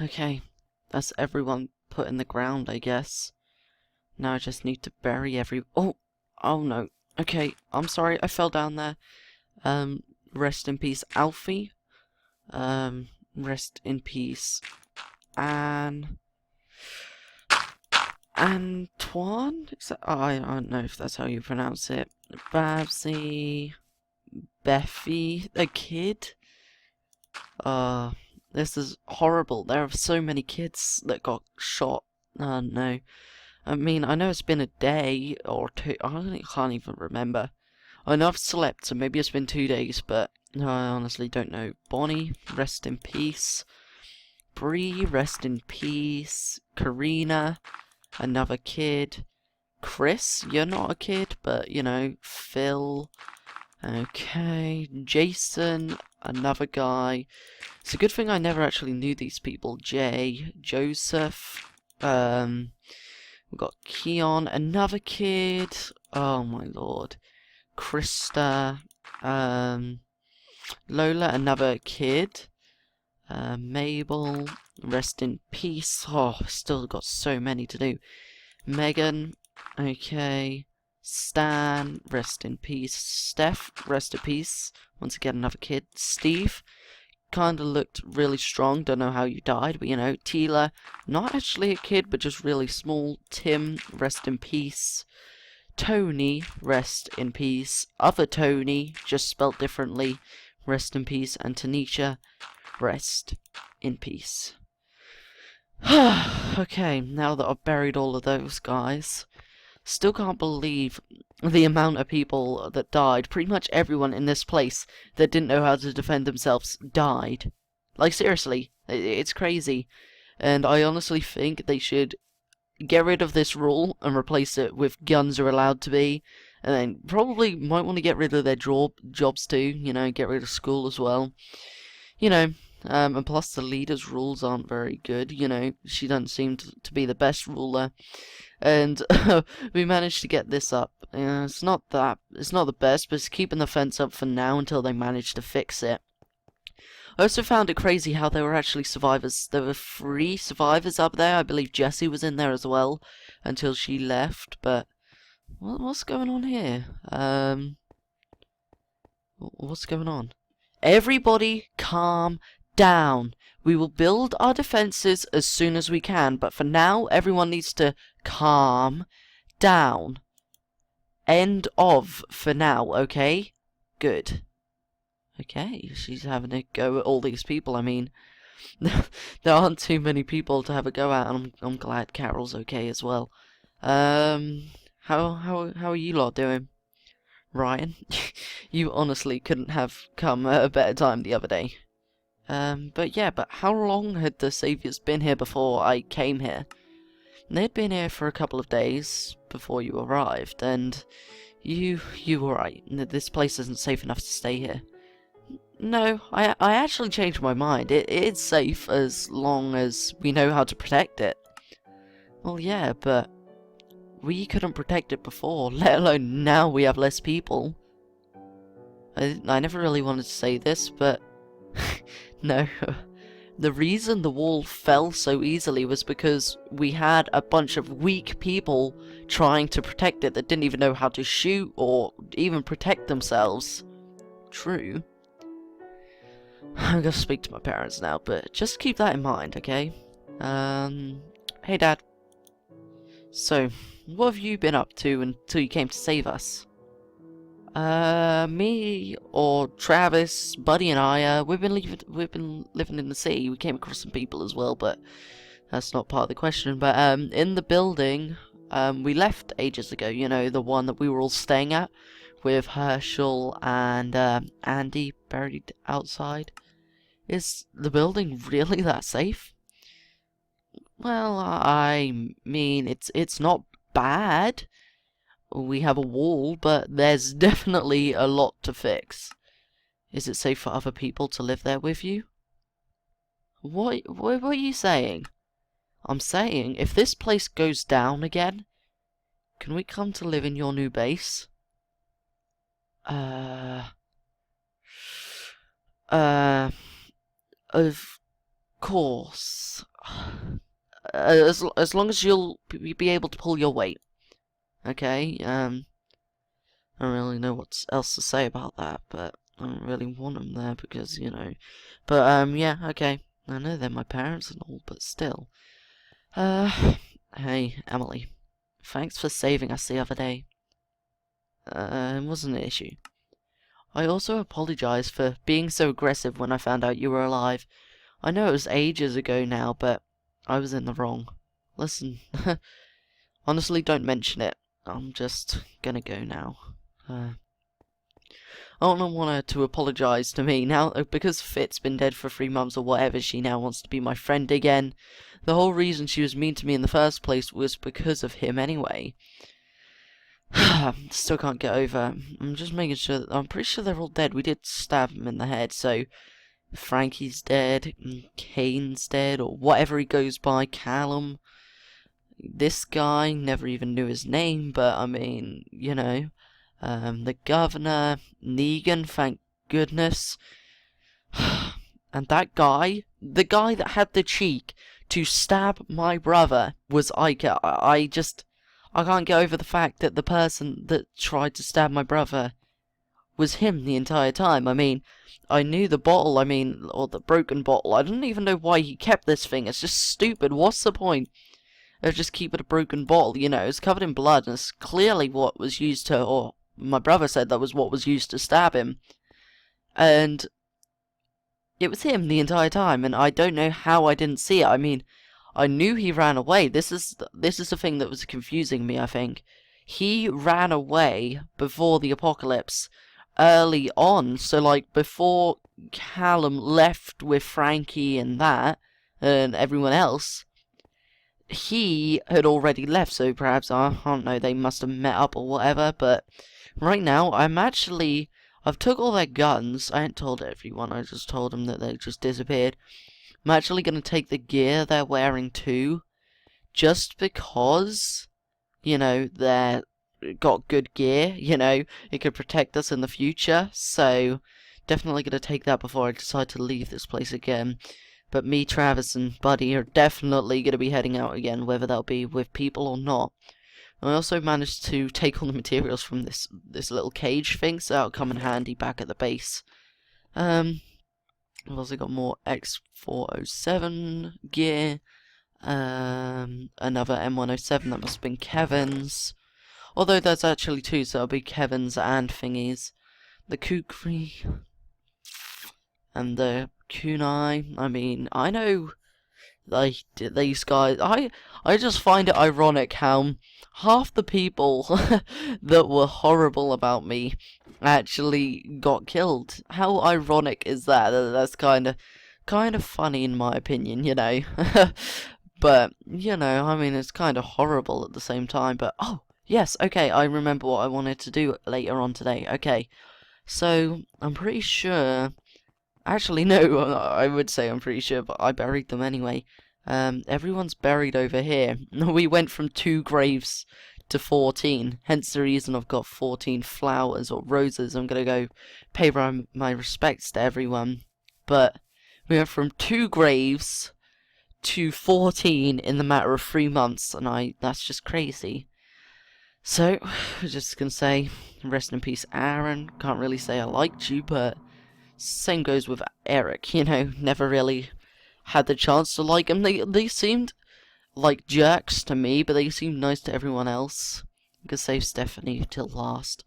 Okay. That's everyone put in the ground, I guess. Now I just need to bury Oh! Oh no. Okay, I'm sorry, I fell down there. Rest in peace, Alfie. Rest in peace, Anne. Antoine? I don't know if that's how you pronounce it. Babsy. Beffy. A kid? Uh, this is horrible. There are so many kids that got shot. No. I mean, I know it's been a day or two. I can't even remember. I know I've slept, so maybe it's been 2 days, but I honestly don't know. Bonnie, rest in peace. Bree, rest in peace. Karina, another kid. Chris, you're not a kid, but, you know, Phil. Okay, Jason, another guy. It's a good thing I never actually knew these people. Jay, Joseph, we've got Keon, another kid. Oh my lord. Krista, Lola, another kid. Mabel, rest in peace. Oh, still got so many to do. Megan, okay. Stan, rest in peace. Steph, rest in peace. Once again, another kid. Steve, kinda looked really strong. Don't know how you died, but you know. Tila, not actually a kid, but just really small. Tim, rest in peace. Tony, rest in peace. Other Tony, just spelt differently, rest in peace. And Tanisha, rest in peace. Okay, now that I've buried all of those guys, still can't believe the amount of people that died. Pretty much everyone in this place that didn't know how to defend themselves died. Like, seriously, it's crazy. And I honestly think they should get rid of this rule and replace it with guns are allowed to be. And then probably might want to get rid of their jobs too, you know, get rid of school as well. You know, and plus the leader's rules aren't very good, you know, she doesn't seem to be the best ruler. And we managed to get this up. It's not the best, but it's keeping the fence up for now until they manage to fix it. I also found it crazy how there were actually survivors. There were 3 survivors up there. I believe Jessie was in there as well until she left. But what's going on here? What's going on? Everybody calm down. We will build our defenses as soon as we can, but for now, everyone needs to calm down. End of for now, okay? Good. Okay, she's having a go at all these people. I mean, there aren't too many people to have a go at, and I'm glad Carol's okay as well. How are you lot doing? Ryan, you honestly couldn't have come at a better time the other day. But how long had the Saviors been here before I came here? They'd been here for a couple of days before you arrived, and you were right. This place isn't safe enough to stay here. No, I actually changed my mind. It's safe as long as we know how to protect it. Well, yeah, but we couldn't protect it before, let alone now we have less people. I never really wanted to say this, but no. The reason the wall fell so easily was because we had a bunch of weak people trying to protect it that didn't even know how to shoot or even protect themselves. True. I'm gonna speak to my parents now, but just keep that in mind, okay? Hey Dad. So, what have you been up to until you came to save us? Me or Travis, Buddy and I, we've been living in the city. We came across some people as well, but that's not part of the question. But, in the building, we left ages ago, you know, the one that we were all staying at, with Herschel and, Andy buried outside. Is the building really that safe? Well, I mean, it's not bad. We have a wall, but there's definitely a lot to fix. Is it safe for other people to live there with you? What are you saying? I'm saying, if this place goes down again, can we come to live in your new base? Of course. As long as you'll be able to pull your weight. Okay, I don't really know what else to say about that, but I don't really want them there because, you know. But, yeah, okay. I know they're my parents and all, but still. Hey, Emily. Thanks for saving us the other day. It wasn't an issue. I also apologize for being so aggressive when I found out you were alive. I know it was ages ago now, but I was in the wrong. Listen, honestly, don't mention it. I'm just gonna go now. I don't want her to apologize to me now, because Fit's been dead for 3 months or whatever. She now wants to be my friend again. The whole reason she was mean to me in the first place was because of him anyway. Still can't get over. I'm just making sure. I'm pretty sure they're all dead. We did stab him in the head, so Frankie's dead, Kane's dead, or whatever he goes by, Callum. This guy, never even knew his name, but I mean, you know. The governor, Negan, thank goodness. And that guy, the guy that had the cheek to stab my brother, was Ike. I can't get over the fact that the person that tried to stab my brother was him the entire time. I mean, I knew the bottle, or the broken bottle. I don't even know why he kept this thing. It's just stupid. What's the point of just keeping a broken bottle? You know, it's covered in blood, and it's clearly what was used to, or my brother said that was what was used to stab him. And it was him the entire time, and I don't know how I didn't see it. I mean, I knew he ran away. This is the thing that was confusing me, I think. He ran away before the apocalypse, early on. So, like, before Callum left with Frankie and that, and everyone else, he had already left. So perhaps, I don't know, they must have met up or whatever. But right now, I've took all their guns. I ain't told everyone. I just told them that they just disappeared. I'm actually going to take the gear they're wearing too, just because, you know, they're got good gear, you know, it could protect us in the future, so definitely going to take that before I decide to leave this place again. But me, Travis, and Buddy are definitely going to be heading out again, whether they'll be with people or not. I also managed to take all the materials from this little cage thing, so that'll come in handy back at the base. I've also got more X407 gear, another M107 that must have been Kevin's, although there's actually two, so it'll be Kevin's and Thingy's. The Kukri, and the Kunai. I mean, I know, like, these guys, I just find it ironic how half the people that were horrible about me actually got killed. How ironic is that? That's kind of funny in my opinion, you know. But, you know, I mean, it's kind of horrible at the same time. But, oh, yes, okay, I remember what I wanted to do later on today. Okay, so I'm pretty sure. Actually, no, I would say I'm pretty sure, but I buried them anyway. Everyone's buried over here. We went from 2 graves to 14, hence the reason I've got 14 flowers or roses. I'm gonna go pay my respects to everyone. But we went from 2 graves to 14 in the matter of 3 months, and that's just crazy. So, I'm just gonna say, rest in peace, Aaron. Can't really say I liked you, but same goes with Eric, you know, never really had the chance to like him. They seemed like jerks to me, but they seemed nice to everyone else. I could save Stephanie till last.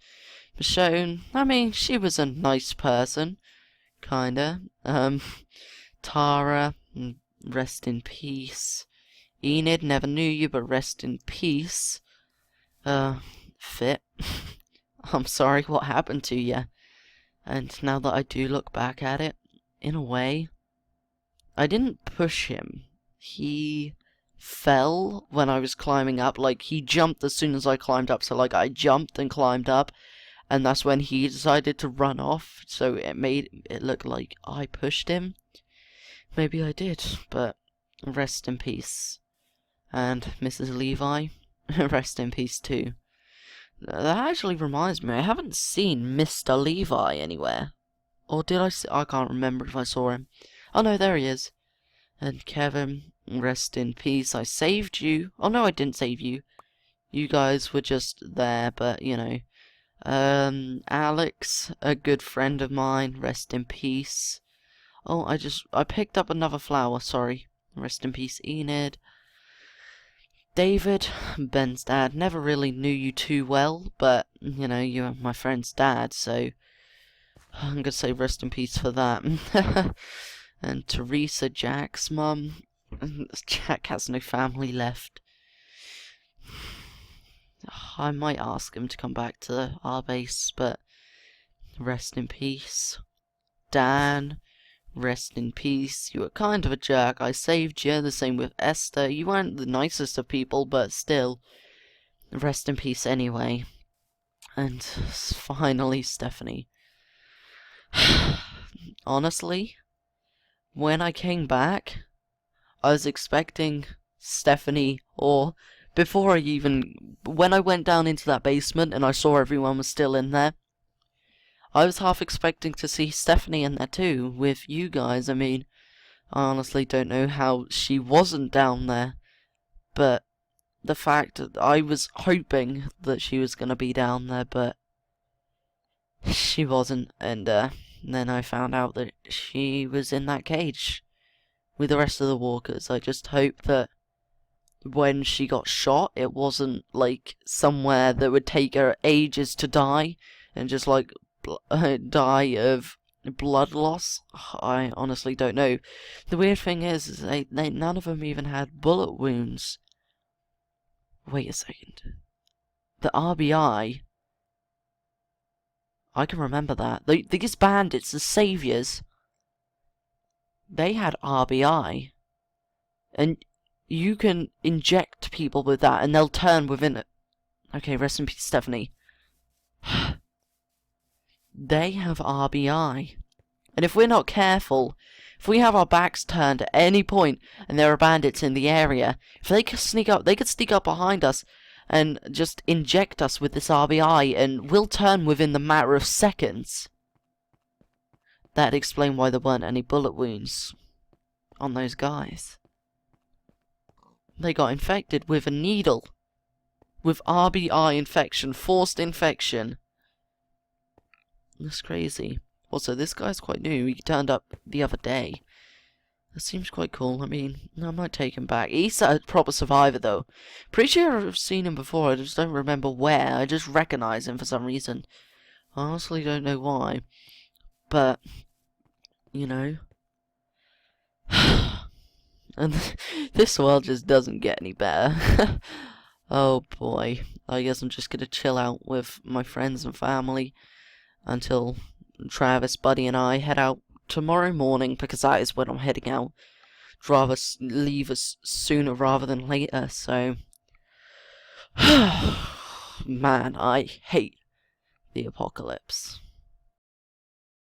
Michonne, I mean, she was a nice person, kinda. Tara, rest in peace. Enid, never knew you, but rest in peace. Fit. I'm sorry, what happened to you? And now that I do look back at it, in a way, I didn't push him. He fell when I was climbing up. Like, he jumped as soon as I climbed up. So, like, I jumped and climbed up, and that's when he decided to run off. So it made it look like I pushed him. Maybe I did, but rest in peace. And Mrs. Levi, rest in peace too. That actually reminds me, I haven't seen Mr. Levi anywhere. Or did I see? I can't remember if I saw him. Oh no, there he is. And Kevin, rest in peace. I saved you. Oh no, I didn't save you. You guys were just there, but you know. Alex, a good friend of mine, rest in peace. Oh, I picked up another flower, sorry. Rest in peace, Enid. David, Ben's dad, never really knew you too well, but, you know, you're my friend's dad, so I'm gonna say rest in peace for that. And Teresa, Jack's mum. Jack has no family left. I might ask him to come back to our base, but rest in peace. Dan, rest in peace. You were kind of a jerk. I saved you. The same with Esther. You weren't the nicest of people, but still, rest in peace anyway. And finally, Stephanie. Honestly, when I came back, I was expecting Stephanie, or when I went down into that basement and I saw everyone was still in there, I was half expecting to see Stephanie in there too, with you guys. I mean, I honestly don't know how she wasn't down there, but the fact that I was hoping that she was going to be down there, but she wasn't, and then I found out that she was in that cage with the rest of the walkers. I just hope that when she got shot, it wasn't like somewhere that would take her ages to die, and just like die of blood loss. I honestly don't know. The weird thing is they none of them even had bullet wounds. Wait a second. The RBI. I can remember that. These bandits, the saviors, they had RBI. And you can inject people with that and they'll turn within it. Okay, rest in peace, Stephanie. They have RBI. And if we're not careful, if we have our backs turned at any point and there are bandits in the area, if they could sneak up behind us and just inject us with this RBI, and we'll turn within the matter of seconds. That'd explain why there weren't any bullet wounds on those guys. They got infected with a needle. With RBI infection, forced infection. That's crazy. Also, this guy's quite new. He turned up the other day. That seems quite cool. I mean, I might take him back. He's a proper survivor, though. Pretty sure I've seen him before. I just don't remember where. I just recognize him for some reason. I honestly don't know why. But, you know. And this world just doesn't get any better. Oh boy. I guess I'm just gonna chill out with my friends and family until Travis, Buddy, and I head out tomorrow morning, because that is when I'm heading out. I'd rather leave us sooner rather than later, so... Man, I hate the apocalypse.